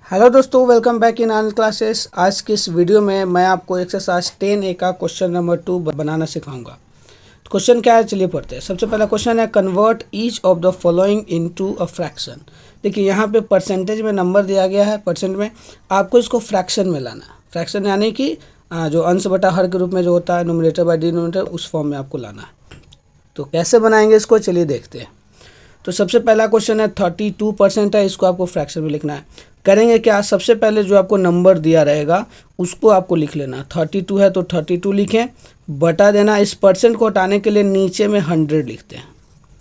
Hello दोस्तों, welcome back in Anand classes. आज की इस वीडियो में मैं आपको एक्सरसाइज 10A का क्वेश्चन नंबर 2 बनाना सिखाऊंगा। क्वेश्चन क्या है, चलिए पढ़ते हैं। सबसे पहला क्वेश्चन है, convert each of the following into a fraction. देखिए यहाँ पे परसेंटेज में नंबर दिया गया है, परसेंट में आपको इसको फ्रैक्शन में लाना है। फ्रैक्शन यानी कि जो अंश बटा हर के रूप में जो होता है, न्यूमरेटर बाय डिनोमिनेटर, उस फॉर्म में आपको लाना है। तो कैसे बनाएंगे इसको, चलिए देखते हैं। तो सबसे पहला क्वेश्चन है 32% है, इसको आपको फ्रैक्शन में लिखना है। करेंगे क्या, सबसे पहले जो आपको नंबर दिया रहेगा उसको आपको लिख लेना। 32 है तो 32 लिखें, बटा देना। इस परसेंट को हटाने के लिए नीचे में 100 लिखते हैं।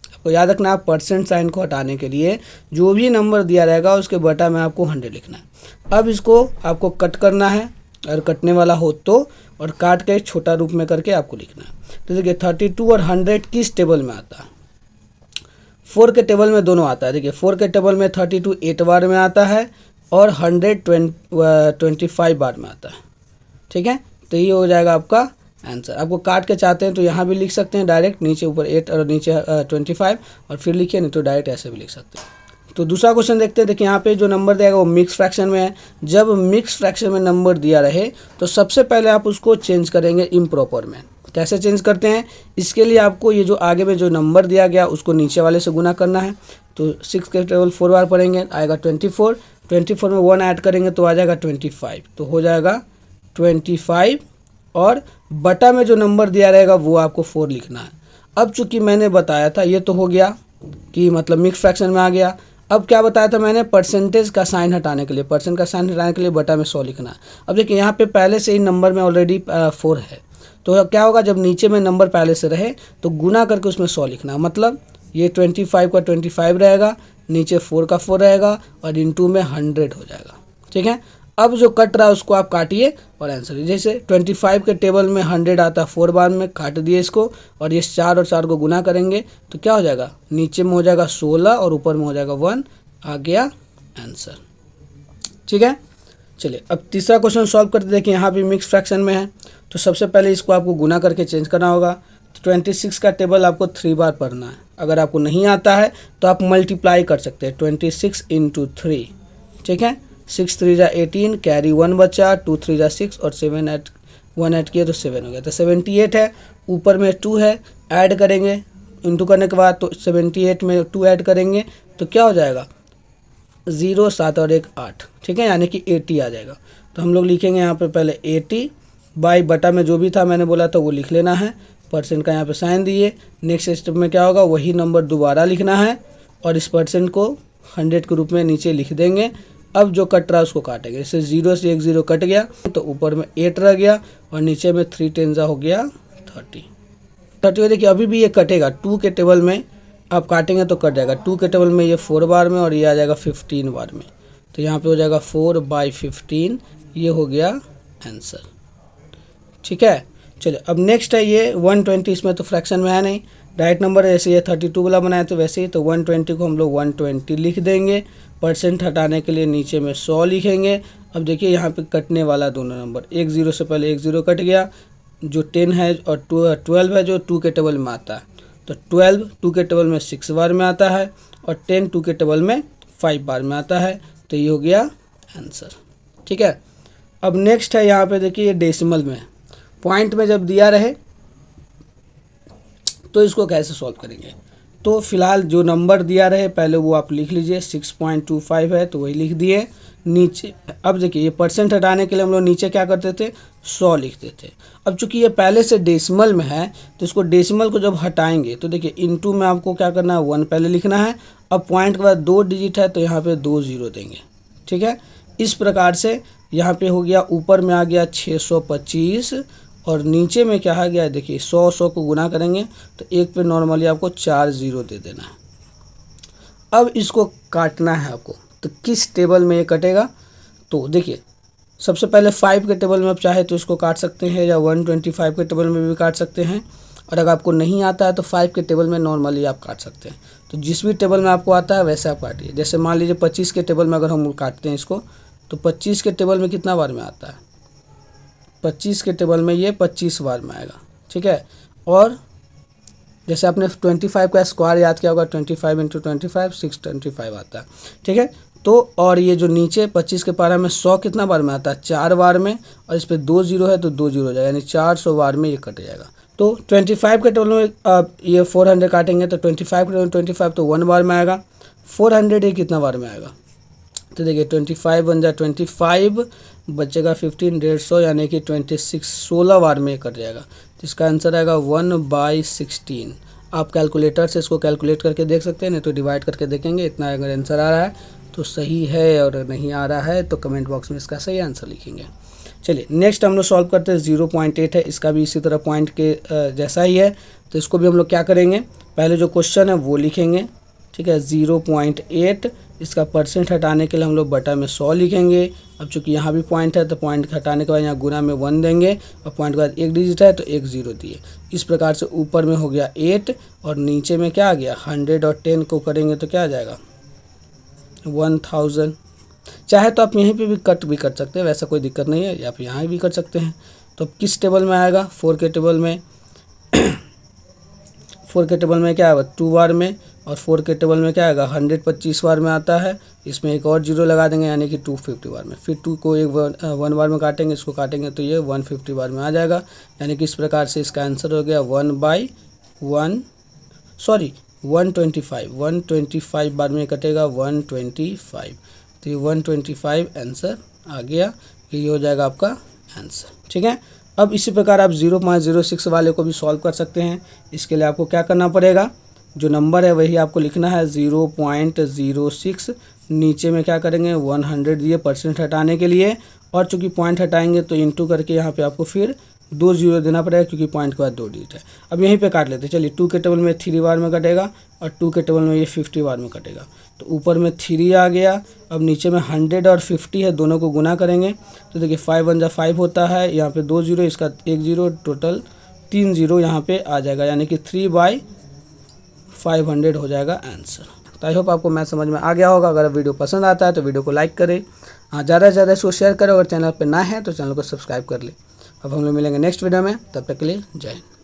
आपको याद रखना है, परसेंट साइन को हटाने के लिए जो भी नंबर दिया रहेगा उसके बटा में आपको 100 लिखना है। अब इसको आपको कट करना है, अगर कटने वाला हो तो, और काट के छोटा रूप में करके आपको लिखना है। तो देखिए 32 और 100 किस टेबल में आता है? 4 के टेबल में दोनों आता है। देखिए 4 के टेबल में 32 8 बार में आता है और 100 25 बार में आता है। ठीक है, तो ये हो जाएगा आपका आंसर। आपको काट के चाहते हैं तो यहाँ भी लिख सकते हैं डायरेक्ट, नीचे ऊपर 8 और नीचे 25, और फिर लिखिए, नहीं तो डायरेक्ट ऐसे भी लिख सकते हैं। तो दूसरा क्वेश्चन देखते हैं। देखिए यहाँ पे जो नंबर दिया वो मिक्स फ्रैक्शन में है। जब मिक्स फ्रैक्शन में नंबर दिया रहे तो सबसे पहले आप उसको चेंज करेंगे इम्प्रॉपर में। कैसे चेंज करते हैं, इसके लिए आपको ये जो आगे में जो नंबर दिया गया उसको नीचे वाले से गुना करना है। तो 6 के टेबल 4 बार पढ़ेंगे, आएगा 24। 24 में 1 ऐड करेंगे तो आ जाएगा 25, तो हो जाएगा 25, और बटा में जो नंबर दिया रहेगा वो आपको 4 लिखना है। अब चूंकि मैंने बताया था, ये तो हो गया कि मतलब मिक्स फ्रैक्शन में आ गया। अब क्या बताया था मैंने, परसेंटेज का साइन हटाने के लिए, परसेंट का साइन हटाने के लिए बटा में 100 लिखना है। अब देखिए यहाँ पे पहले से ही नंबर में ऑलरेडी 4 है, तो क्या होगा, जब नीचे में नंबर पहले से रहे तो गुना करके उसमें 100 लिखना। मतलब ये 25 का 25 रहेगा, नीचे 4 का 4 रहेगा, और इनटू में 100 हो जाएगा। ठीक है, अब जो कट रहा है उसको आप काटिए और आंसर। जैसे 25 के टेबल में 100 आता है 4 बार में, काट दिए इसको, और ये 4 और 4 को गुना करेंगे तो क्या हो जाएगा, नीचे में हो जाएगा 16 और ऊपर में हो जाएगा 1, आ गया आंसर। ठीक है, चलिए अब तीसरा क्वेश्चन सॉल्व करते। देखिए यहाँ भी मिक्स फ्रैक्शन में है, तो सबसे पहले इसको आपको गुना करके चेंज करना होगा। तो 26 का टेबल आपको 3 बार पढ़ना है। अगर आपको नहीं आता है तो आप मल्टीप्लाई कर सकते हैं, 26 इंटू 3। ठीक है, 6 3 जा 18, कैरी 1 बचा, 2 3 जा 6, और 7 ऐड 1 ऐड किया तो 7 हो गया। तो 78 है, ऊपर में 2 है, ऐड करेंगे इंटू करने के बाद, तो 78 में 2 ऐड करेंगे तो क्या हो जाएगा, 0 7 और 1 8। ठीक है, यानी कि 80 आ जाएगा। तो हम लोग लिखेंगे यहाँ पे पहले 80 बाई बटा में जो भी था मैंने बोला था वो लिख लेना है, परसेंट का यहाँ पे साइन दिए। नेक्स्ट स्टेप में क्या होगा, वही नंबर दोबारा लिखना है, और इस परसेंट को 100 के रूप में नीचे लिख देंगे। अब जो कट रहा है उसको काटेंगे। जैसे 0 से 1 0 कट गया तो ऊपर में 8 रह गया, और नीचे में 3 10 हो गया 30। देखिए अभी भी ये कटेगा, 2 के टेबल में आप काटेंगे तो कट जाएगा। 2 के टेबल में ये 4 बार में, और ये आ जाएगा 15 बार में, तो यहाँ पे हो जाएगा 4/15। ये हो गया आंसर। ठीक है, चलिए अब नेक्स्ट है ये 120। इसमें तो फ्रैक्शन में है नहीं, डायरेक्ट नंबर है। जैसे ये 32 वाला बनाया तो वैसे ही, तो 120 को हम लोग 120 लिख देंगे। परसेंट हटाने के लिए नीचे में 100 लिखेंगे। अब देखिए यहाँ पे कटने वाला दोनों नंबर, 1 0 से पहले 1 0 कट गया, जो 10 है और 12 है जो 2 के टेबल में आता है, तो 12 2 के टेबल में 6 बार में आता है, और 10 2 के टेबल में 5 बार में आता है। तो ये हो गया आंसर। ठीक है, अब नेक्स्ट है यहाँ पे देखिए, ये डेसिमल में, पॉइंट में जब दिया रहे तो इसको कैसे सॉल्व करेंगे। तो फिलहाल जो नंबर दिया रहे पहले वो आप लिख लीजिए, 6.25 है तो वही लिख दिए नीचे। अब देखिए ये परसेंट हटाने के लिए हम लोग नीचे क्या करते थे, 100 लिखते थे। अब चूंकि ये पहले से डेसिमल में है तो इसको डेसिमल को जब हटाएंगे तो देखिए इनटू में आपको क्या करना है, 1 पहले लिखना है। अब पॉइंट के बाद 2 डिजिट है तो यहाँ पे 2 0 देंगे। ठीक है, इस प्रकार से यहाँ पे हो गया, ऊपर में आ गया 625, और नीचे में क्या आ गया, देखिए 100 को गुना करेंगे तो एक पे नॉर्मली आपको 4 0 दे देना है। अब इसको काटना है आपको, तो किस टेबल में ये कटेगा। तो देखिए सबसे पहले 5 के टेबल में आप चाहे तो इसको काट सकते हैं, या 125 के टेबल में भी काट सकते हैं, और अगर आपको नहीं आता है तो 5 के टेबल में नॉर्मली आप काट सकते हैं। तो जिस भी टेबल में आपको आता है वैसे आप काटिए। जैसे मान लीजिए 25 के टेबल में अगर हम काटते हैं इसको, तो 25 के टेबल में कितना बार में आता है, 25 के टेबल में ये 25 बार में आएगा। ठीक है, और जैसे आपने 25 का स्क्वायर याद किया होगा, 25 इंटू 25 625 आता है। ठीक है, तो और ये जो नीचे 25 के पारा में 100 कितना बार में आता है, 4 बार में, और इस पर 2 जीरो है तो 2 जीरो हो जाएगा, यानी 400 बार में ये कट जाएगा। तो 25 के टेबल में आप ये 400 काटेंगे तो 25 के टेबल में 25 तो 1 बार में आएगा, 400 ये कितना बार में आएगा, तो देखिए 25 बन जाए 25 बचेगा 15, 150 यानी कि 26 16 बार में कट जाएगा। तो इसका आंसर आएगा 1/16। आप कैलकुलेटर से इसको कैलकुलेट करके देख सकते हैं, नहीं तो डिवाइड करके देखेंगे। इतना अगर आंसर आ रहा है तो सही है, और नहीं आ रहा है तो कमेंट बॉक्स में इसका सही आंसर लिखेंगे। चलिए नेक्स्ट हम लोग सॉल्व करते हैं। 0.8 है, इसका भी इसी तरह पॉइंट के जैसा ही है, तो इसको भी हम लोग क्या करेंगे, पहले जो क्वेश्चन है वो लिखेंगे, ठीक है। 0.8 इसका परसेंट हटाने के लिए हम लोग बटा में 100 लिखेंगे। अब चूंकि यहाँ भी पॉइंट है तो पॉइंट हटाने के बाद यहाँ गुना में 1 देंगे, और पॉइंट के बाद एक डिजिट है तो एक जीरो दिए। इस प्रकार से ऊपर में हो गया 8 और नीचे में क्या आ गया 100, और 10 को करेंगे तो क्या आ जाएगा 1000। चाहे तो आप यहीं पे भी कट भी कर सकते हैं, वैसा कोई दिक्कत नहीं है, या फिर यहाँ भी कर सकते हैं। तो किस टेबल में आएगा, 4 के टेबल में 4 के टेबल में क्या आएगा 2 बार में, और 4 के टेबल में क्या आएगा 100 25 बार में आता है। इसमें एक और जीरो लगा देंगे यानी कि 250 बार में, फिर 2 को एक 1 बार में काटेंगे, इसको काटेंगे तो ये 150 बार में आ जाएगा। यानी कि इस प्रकार से इसका आंसर हो गया 125 बार में कटेगा 125। तो ये 125 आंसर आ गया, ये हो जाएगा आपका आंसर, ठीक है। अब इसी प्रकार आप 0.06 वाले को भी सॉल्व कर सकते हैं। इसके लिए आपको क्या करना पड़ेगा, जो नंबर है वही आपको लिखना है 0.06, नीचे में क्या करेंगे 100 दिए परसेंट हटाने के लिए, और चूंकि पॉइंट हटाएंगे तो इंटू करके यहाँ पे आपको फिर 2 जीरो देना पड़ेगा, क्योंकि पॉइंट के बाद 2 डिजिट है। अब यहीं पे काट लेते हैं। चलिए 2 के टेबल में 3 बार में कटेगा, और 2 के टेबल में ये 50 बार में कटेगा। तो ऊपर में 3 आ गया, अब नीचे में 100 और 50 है, दोनों को गुना करेंगे तो देखिए 5 1 जा 5 होता है, यहाँ पे 2 जीरो, इसका 1 जीरो, टोटल 3 जीरो यहाँ पे आ जाएगा, यानी कि 3/500 हो जाएगा आंसर। तो आई होप आपको मैथ समझ में आ गया होगा। अगर वीडियो पसंद आता है तो वीडियो को लाइक करें, ज़्यादा से ज़्यादा इसको शेयर करें, अगर चैनल पर ना है तो चैनल को सब्सक्राइब कर ले। अब हम लोग मिलेंगे नेक्स्ट वीडियो में, तब तक के लिए जय हिंद।